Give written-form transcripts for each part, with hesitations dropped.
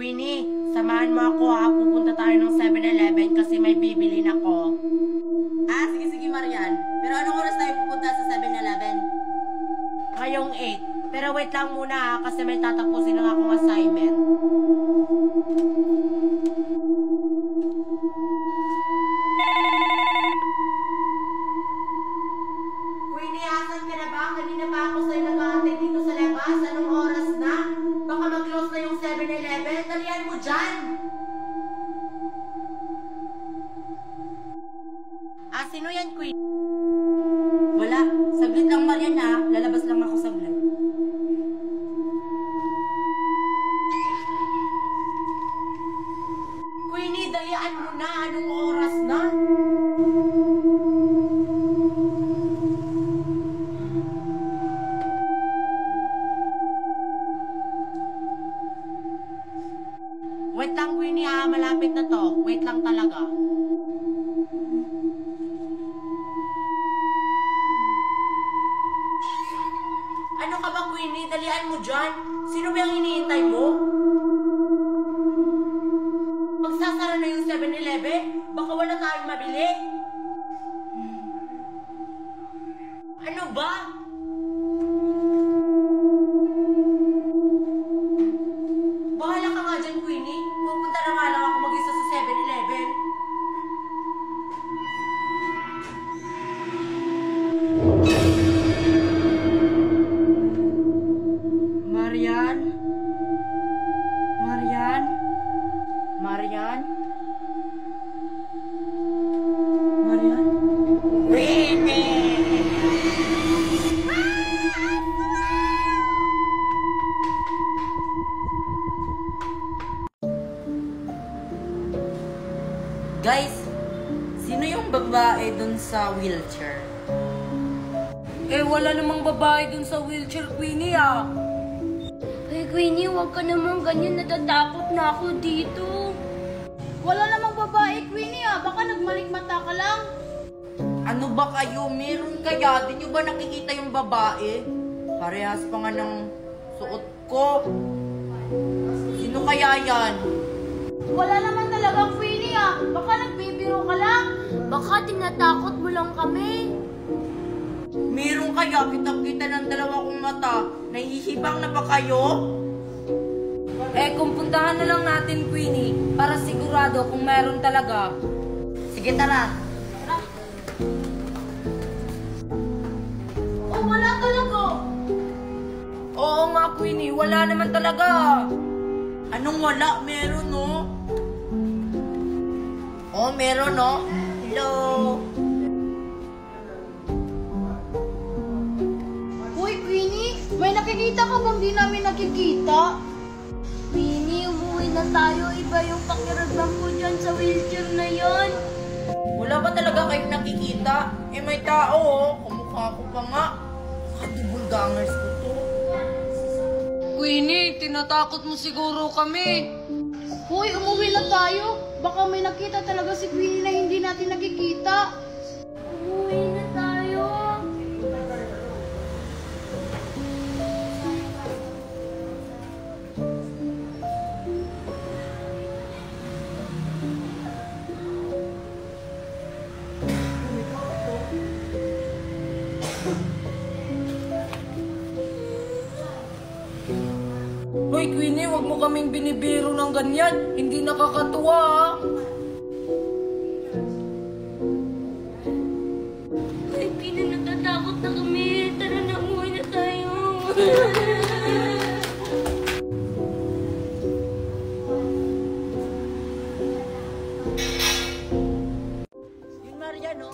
Queenie, samahan mo ako ha. Pupunta tayo ng 7-Eleven kasi may bibilin ako. Sige, Marian. Pero anong oras tayo pupunta sa 7-Eleven? Ngayong 8. Pero wait lang muna ha, kasi may tatapusin lang akong assignment. Queenie, asan ka na ba? Kanina pa ako sa'yo nag-aantay dito sa labas. Anong oras na? Baka mag-close na yung 7-Eleven. Dalian mo dyan! Sino yan, Queen? Wala. Saglit lang, Marian ha. Lalabas lang ako saglit. Queenie, dalian mo na. Anong oras na? Wait lang, Queenie ha. Malapit na to. Wait lang talaga. Ano ka ba, Queenie? Dalian mo dyan. Sino ba yung hinihintay mo? Magsasara na yung 7-Eleven? Baka wala tayong mabili. Ano ba? Bahala ka nga dyan, Queenie. Pupunta na nga lang ako mag-isa sa 7-Eleven. Marian? Marian? Marian? Marian? Guys, sino yung babae dun sa wheelchair? Wala namang babae dun sa wheelchair, Queenie ah. Queenie, huwag ka naman ganyan. Natatakot na ako dito. Wala namang babae, Queenie ah. Baka nagmalikmata ka lang. Ano ba kayo? Meron kaya? Di nyo ba nakikita yung babae? Parehas pa nga ng suot ko. Sino kaya yan? Wala naman talaga, Queenie ah. Baka nagbibiro ka lang. Baka tinatakot mo lang kami. Meron kaya? Kitang-kita ng dalawa kong mata. Nahihibang na ba kayo? Kung puntahan na lang natin, Queenie, para sigurado kung meron talaga. Sige, tara. Oh, wala talaga. Oo nga, Queenie, wala naman talaga. Anong wala? Meron, no? Oh, meron, no? Hello? Uy, Queenie, may nakikita ka bang di namin nakikita? Queenie, umuwi na tayo. Iba yung pakiramdam ko dyan sa wheelchair na yon. Wala ba talaga kayong nakikita? May tao, oh. Kumukha ko pa nga. Kadibulgangers ko to. Queenie, tinatakot mo siguro kami. Uy, umuwi na tayo. Baka may nakita talaga si Queenie na hindi natin nakikita. Umuwi na tayo. Hoy, Queenie, wag mo kaming binibiro ng ganyan. Hindi nakakatuwa ah. Queenie, natatakot na kami. Tara na, umuwi na tayo. Yung Marian, no?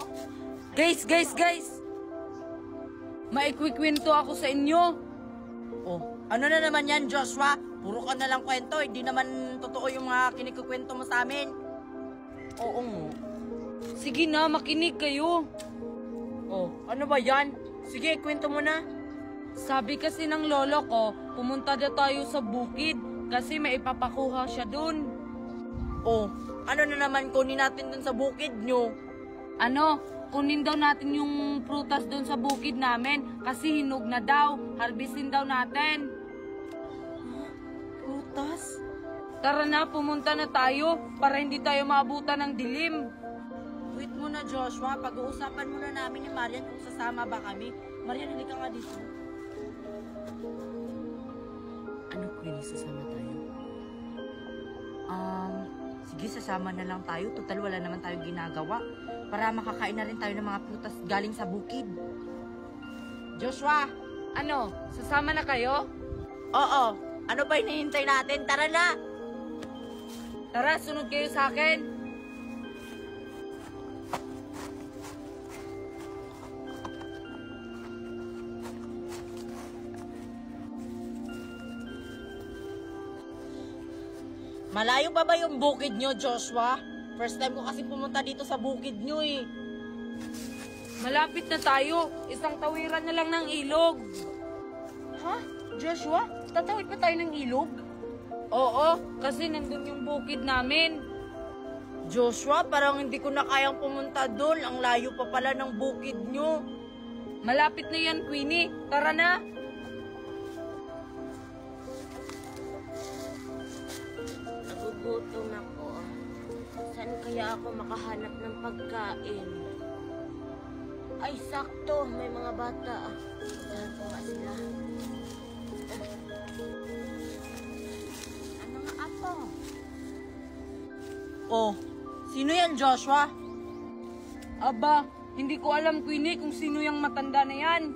Guys! Maikwikwento ako sa inyo. Oh, ano na naman yan, Joshua? Puro ka na lang kwento. Hindi naman totoo yung mga kinikukwento mo sa amin. Oo mo. Sige na, makinig kayo. Oh, ano ba yan? Sige, kwento mo na. Sabi kasi ng lolo ko, pumunta na tayo sa bukid kasi may ipapakuha siya dun. Oh, ano na naman kunin natin dun sa bukid nyo? Kunin daw natin yung prutas doon sa bukid namin kasi hinog na daw. Harvestin daw natin. Prutas? Tara na, pumunta na tayo para hindi tayo maabutan ng dilim. Wait muna, Joshua. Pag-uusapan muna namin ni Marian kung sasama ba kami. Marian, hindi ka nga dito. Ano, Queenie? Sasama tayo? Sige, sasama na lang tayo. Total, wala naman tayo ginagawa. Para makakain na rin tayo ng mga prutas galing sa bukid. Joshua! Ano, sasama na kayo? Oo! Ano ba hinihintay natin? Tara na! Tara, sunod kayo sa akin. Malayo ba yung bukid nyo, Joshua? First time ko kasi pumunta dito sa bukid nyo eh. Malapit na tayo. Isang tawiran na lang ng ilog. Ha? Joshua? Tatawid pa tayo ng ilog? Oo, kasi nandun yung bukid namin. Joshua, parang hindi ko na kayang pumunta doon. Ang layo pa pala ng bukid nyo. Malapit na yan, Queenie. Tara na. Nagugutom ako. Saan kaya ako makahanap ng pagkain? Ay, sakto. May mga bata. Saan ko nga sila? Ano nga ako? Oh, sino yan, Joshua? Aba, hindi ko alam, Queenie, kung sino yung matanda na yan.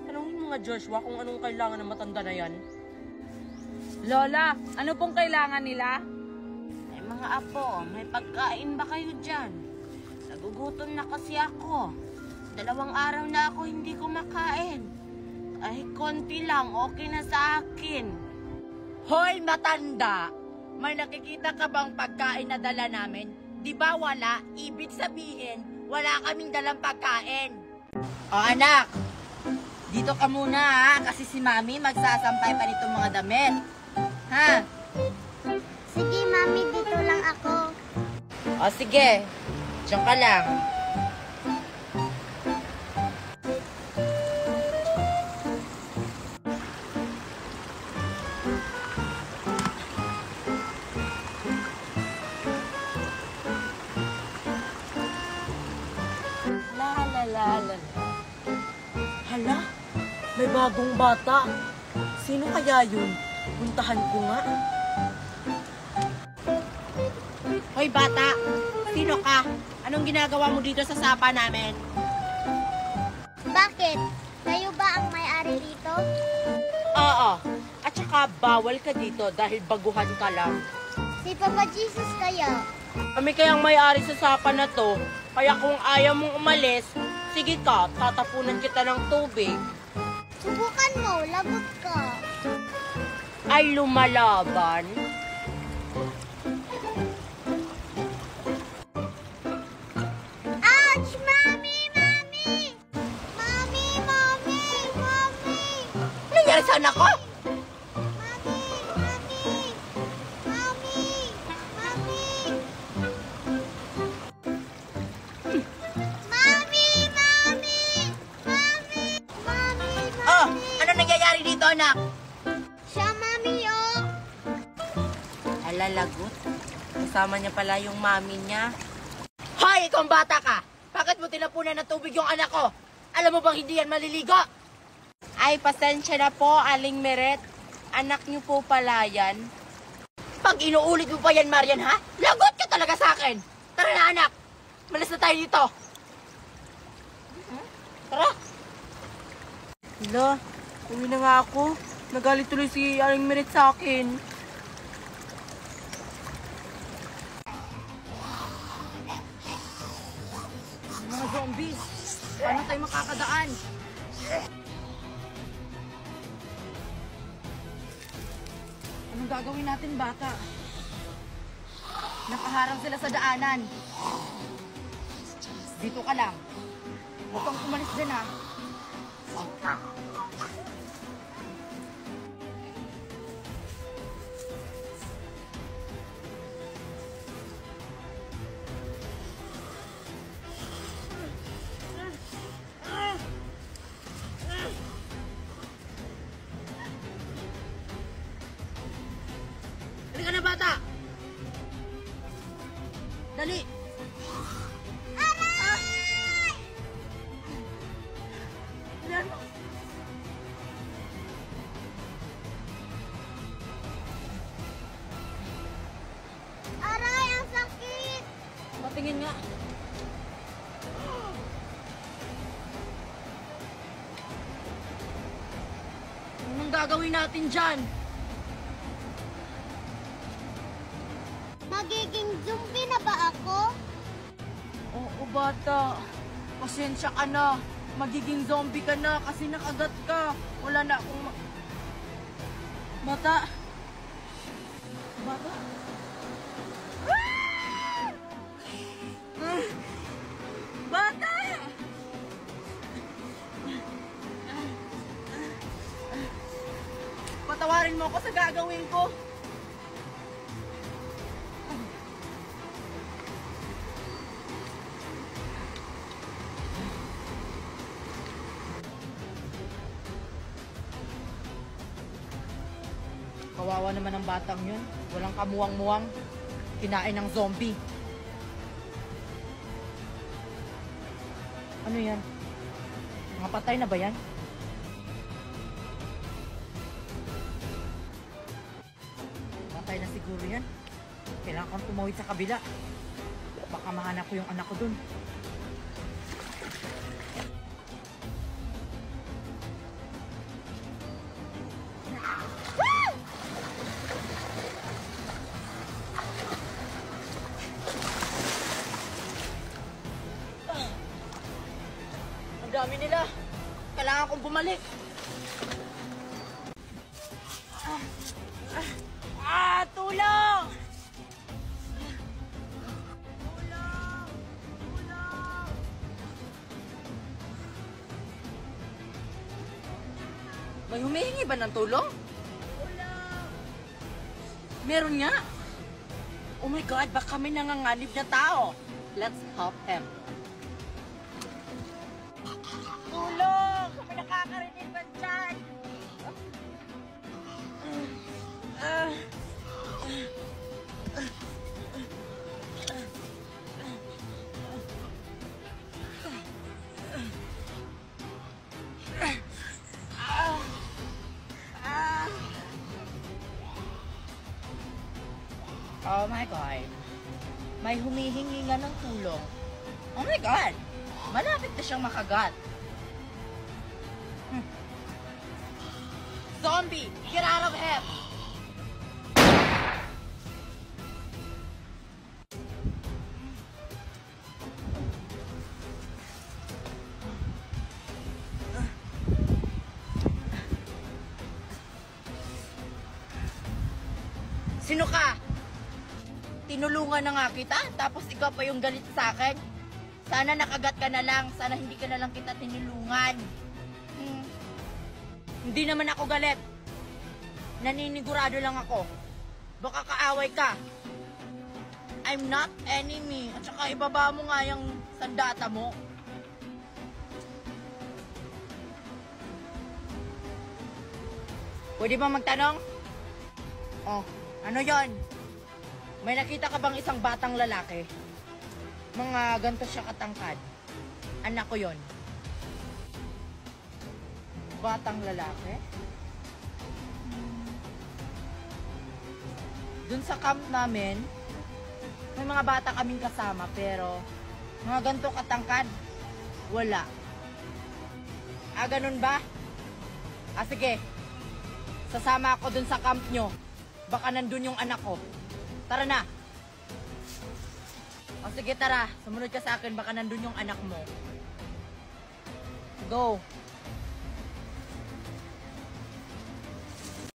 Tanungin mo nga, Joshua, kung anong kailangan ng matanda na yan. Lola, ano pong kailangan nila? Ay, mga apo, may pagkain ba kayo dyan? Nagugutom na kasi ako. 2 araw na ako hindi kumakain. Ay, konti lang, okay na sa akin. Hoy, matanda! May nakikita ka bang pagkain na dala namin? Di ba wala? Ibig sabihin, wala kaming dalang pagkain. O anak, dito ka muna ha, kasi si Mami magsasampay pa nitong mga damit. Ha? Sige, Mami, dito lang ako. O sige, diyan ka lang. Hala, may bagong bata. Sino kaya yun? Puntahan ko nga. Hoy bata, sino ka? Anong ginagawa mo dito sa sapa namin? Bakit? Kayo ba ang may-ari dito? Oo, at saka bawal ka dito dahil baguhan ka lang. Si Papa Jesus kaya? Kami kayang may-ari sa sapa na to, kaya kung ayaw mong umalis, sige ka, tatapunan kita ng tubig. Subukan mo, lagot ka. Ay lumalaban. Ouch! Mami! Mami! Mami! Mami! Mami! Ano nangyari sa anak ko? Mami! Mami! Mami! Mami! Mami! Mami! Mami! Mami! Oh, ano nangyayari dito anak? Siya, Mami, oh! Alalagot. Kasama niya pala yung mami niya. Hoy, ikong bata ka! Bakit mo tinapunan ng tubig yung anak ko? Alam mo bang hindi yan maliligo? Ay, pasensya na po, Aling Meret. Anak niyo po pala yan. Pag inuulit mo pa yan, Marian, ha? Lagot ka talaga sa akin! Tara na, anak! Malis na tayo dito! Tara! Hala, uwi na nga ako. Nagalit tuloy si Aling Meret sa akin. Mga zombies! Paano tayo makakadaan? Anong gagawin natin, bata? Nakaharang sila sa daanan. Dito ka lang. Huwag kang umalis dyan, ha? Halika na, bata! Dali! Aray! Ilan mo? Aray, ang sakit! Patingin nga. Anong gagawin natin dyan? Magiging zombie na ba ako? Oo, bata. Pasensya ka na. Magiging zombie ka na kasi nakagat ka. Wala na akong Bata. Bata. Bata! Patawarin mo ako sa gagawin ko. Kawawa naman ang batang yun. Walang kamuwang-muwang. Kinain ng zombie. Ano yan? Mga patay na ba yan? Patay na siguro yan. Kailangan kong tumawid sa kabila. Baka mahanap ko yung anak ko dun. Ang dami nila. Kailangan kong bumalik. Tulong! Tulong! Tulong! May humihingi ba ng tulong? Tulong! Meron nga. Oh my God, baka may nanganganib na tao. Let's help him. Tulong! Kami nakakarinig ba dyan? Oh my God. May humihingi nga ng tulong. Oh my God! Malapit na siyang makagat. Zombie! Get out of him! Sino ka? Tinulungan na nga kita, tapos ikaw pa yung galit sa akin? Sana nakagat ka na lang, sana hindi ka na lang kita tinulungan. Hindi naman ako galit. Naninigurado lang ako. Baka kaaway ka. I'm not enemy. At saka ibaba mo nga yung sandata mo. Pwede ba magtanong? Oh, ano yon? May nakita ka bang isang batang lalaki? Mga ganito siya katangkad. Anak ko yon. Batang lalaki? Dun sa camp namin, may mga bata kaming kasama, pero mga ganito katangkad, wala. Ah, ganun ba? Ah, sige. Sasama ako dun sa camp nyo. Baka nandun yung anak ko. Tara na. O sige, tara. Sumunod ka sa akin. Baka nandun yung anak mo. Go.